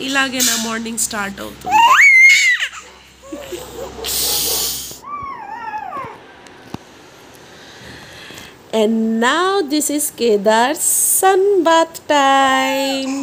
ఇలాగే నా morning start అవుతుంది. And now this is Kedar's sun bath time.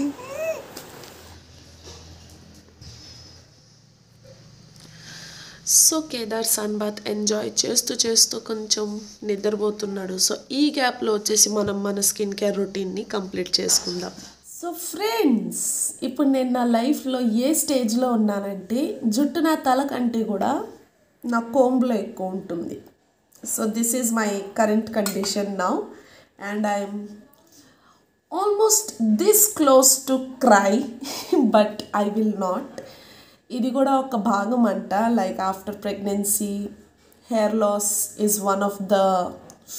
So Kedar sun bath enjoy చేస్తూ కొంచెం నిద్రపోతున్నాడు. సో ఈ గ్యాప్లో వచ్చేసి మనం మన స్కిన్ కేర్ రొటీన్ని కంప్లీట్ చేసుకుందాం. సో ఫ్రెండ్స్, ఇప్పుడు నేను నా లైఫ్లో ఏ స్టేజ్లో ఉన్నానంటే జుట్టు నా తల కంటే కూడా నా కోంబ్లో ఎక్కువ ఉంటుంది. So this is my current condition now and I'm almost this close to cry but I will not. ఇది కూడా ఒక భాగం అంట. Like after pregnancy hair loss is one of the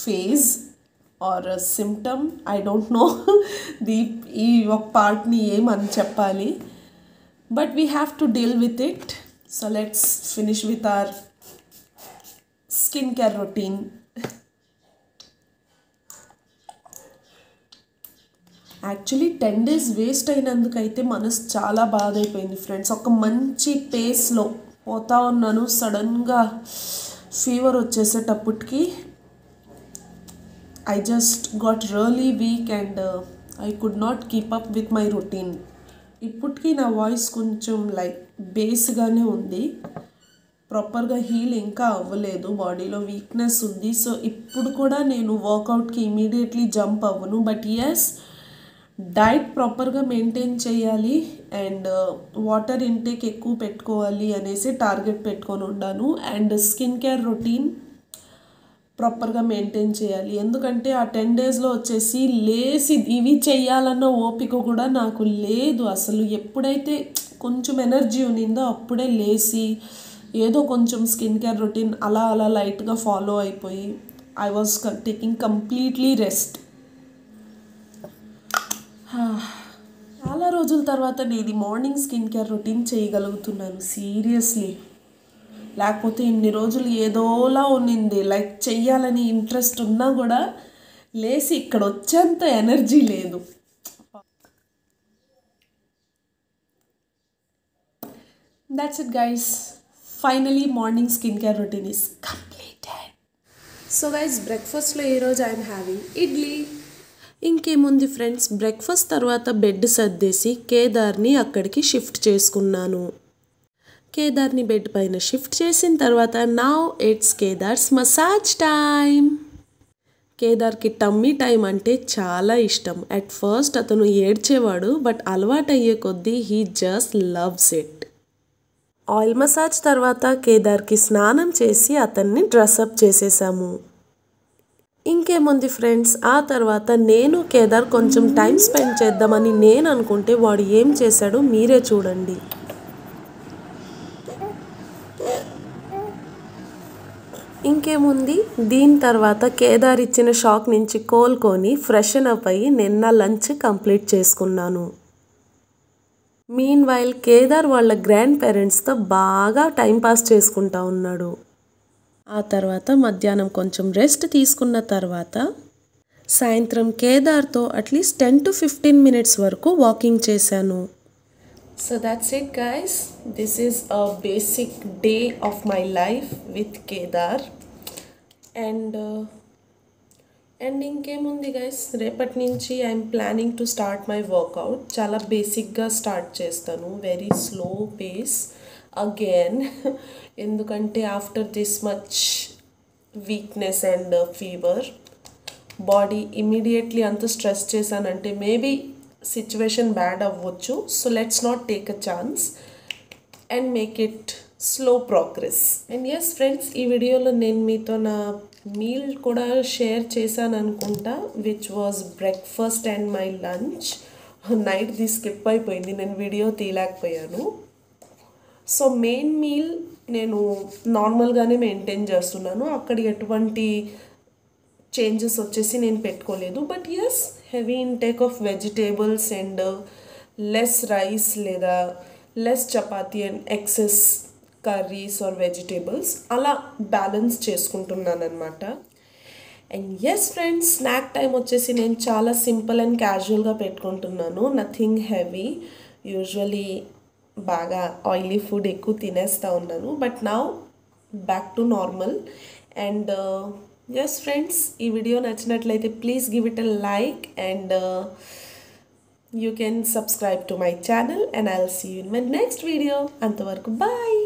phase or symptom. I don't know ఈ ఒక పార్ట్ని ఏమని చెప్పాలి, but we have to deal with it. So let's finish with our skin care routine. Actually 10 days waste అయినందుకైతే మనసు చాలా బాధ అయిపోయింది ఫ్రెండ్స్. ఒక మంచి పేస్లో పోతా ఉన్నాను, సడన్గా ఫీవర్ వచ్చేసేటప్పటికి I just got really weak and I could not keep up with my routine. ఇప్పటికీ నా వాయిస్ కొంచెం లైక్ బేస్గానే ఉంది, ప్రాపర్గా హీల్ ఇంకా అవ్వలేదు, బాడీలో వీక్నెస్ ఉంది. సో ఇప్పుడు కూడా నేను వర్కౌట్కి ఇమీడియట్లీ జంప్ అవ్వను. బట్ ఎస్, డైట్ ప్రాపర్గా మెయింటైన్ చేయాలి అండ్ వాటర్ ఇంటేక్ ఎక్కువ పెట్టుకోవాలి అనేసి టార్గెట్ పెట్టుకొని ఉన్నాను. అండ్ స్కిన్ కేర్ రొటీన్ ప్రాపర్గా మెయింటైన్ చేయాలి. ఎందుకంటే ఆ 10 daysలో వచ్చేసి లేసి ఇవి చేయాలన్న ఓపిక కూడా నాకు లేదు అసలు. ఎప్పుడైతే కొంచెం ఎనర్జీ ఉన్నిందో అప్పుడే లేసి ఏదో కొంచెం స్కిన్ కేర్ రొటీన్ అలా లైట్గా ఫాలో అయిపోయి I was taking completely rest. చాలా రోజుల తర్వాత నేను మార్నింగ్ స్కిన్ కేర్ రొటీన్ చేయగలుగుతున్నాను సీరియస్లీ. లేకపోతే ఇన్ని రోజులు ఏదోలా ఉన్నింది, లైక్ చెయ్యాలని ఇంట్రెస్ట్ ఉన్నా కూడా లేసి ఇక్కడ వచ్చేంత ఎనర్జీ లేదు. That's it guys, finally morning skin care routine is completed. So guys, బ్రేక్ఫాస్ట్లో ఈరోజు ఐఎమ్ హ్యావింగ్ ఇడ్లీ. ఇంకేముంది ఫ్రెండ్స్, బ్రేక్ఫాస్ట్ తర్వాత బెడ్ సర్దేసి కేదార్ని అక్కడికి షిఫ్ట్ చేసుకున్నాను. కేదార్ని బెడ్ పైన షిఫ్ట్ చేసిన తర్వాత now it's Kedar's massage time. కేదార్కి టమ్మీ టైం అంటే చాలా ఇష్టం. అట్ ఫస్ట్ అతను ఏడ్చేవాడు, బట్ అలవాటు అయ్యే కొద్దీ he just loves it. Oil massage తర్వాత కేదార్కి స్నానం చేసి అతన్ని డ్రెస్అప్ చేసేసాము. ఇంకేముంది ఫ్రెండ్స్, ఆ తర్వాత నేను కేదార్ కొంచెం టైం స్పెండ్ చేద్దామని నేను అనుకుంటే వాడు ఏం చేశాడో మీరే చూడండి. ఇంకేముంది, దీని తర్వాత కేదార్ ఇచ్చిన షాక్ నుంచి కోలుకొని ఫ్రెషన్ అప్ అయ్యి నిన్న లంచ్ కంప్లీట్ చేసుకున్నాను. మీన్ వైల్ కేదార్ వాళ్ళ గ్రాండ్ పేరెంట్స్తో బాగా టైంపాస్ చేసుకుంటా ఉన్నాడు. ఆ తర్వాత మధ్యాహ్నం కొంచెం రెస్ట్ తీసుకున్న తర్వాత సాయంత్రం కేదార్తో అట్లీస్ట్ 10 to 15 minutes వరకు వాకింగ్ చేశాను. So that's it guys, this is a basic day of my life with Kedar and ఇంకేముంది గైస్, రేపటి నుంచి I'm planning to start my workout. చాలా బేసిక్గా స్టార్ట్ చేస్తాను, వెరీ స్లో పేస్ అగైన్. ఎందుకంటే after this much weakness and fever body immediately అంత stress చేశానంటే maybe situation bad అవ్వచ్చు. So let's not take a chance and make it slow progress. And yes friends, ఈ వీడియోలో నేను మీతో నా మీల్ కూడా షేర్ చేశాను అనుకుంటా, which was breakfast and my lunch. నైట్ది స్కిప్ అయిపోయింది, నేను వీడియో తీయలేకపోయాను. సో మెయిన్ మీల్ నేను నార్మల్గానే మెయింటైన్ చేస్తున్నాను, అక్కడ ఎటువంటి చేంజెస్ వచ్చేసి నేను పెట్టుకోలేదు. But yes, heavy intake of vegetables and less rice లేదా less chapati and excess curries or vegetables అలా బ్యాలెన్స్ చేసుకుంటున్నాను అనమాట. And yes friends, snack time వచ్చేసి నేను చాలా సింపుల్ అండ్ క్యాజువల్గా పెట్టుకుంటున్నాను, నథింగ్ హెవీ. యూజువలీ బాగా ఆయిలీ ఫుడ్ ఎక్కువ తినేస్తూ ఉన్నాను, but now back to normal. And yes friends, ఈ వీడియో నచ్చినట్లయితే please give it a like and you can subscribe to my channel and I'll see you in my next video. Antavaraku bye.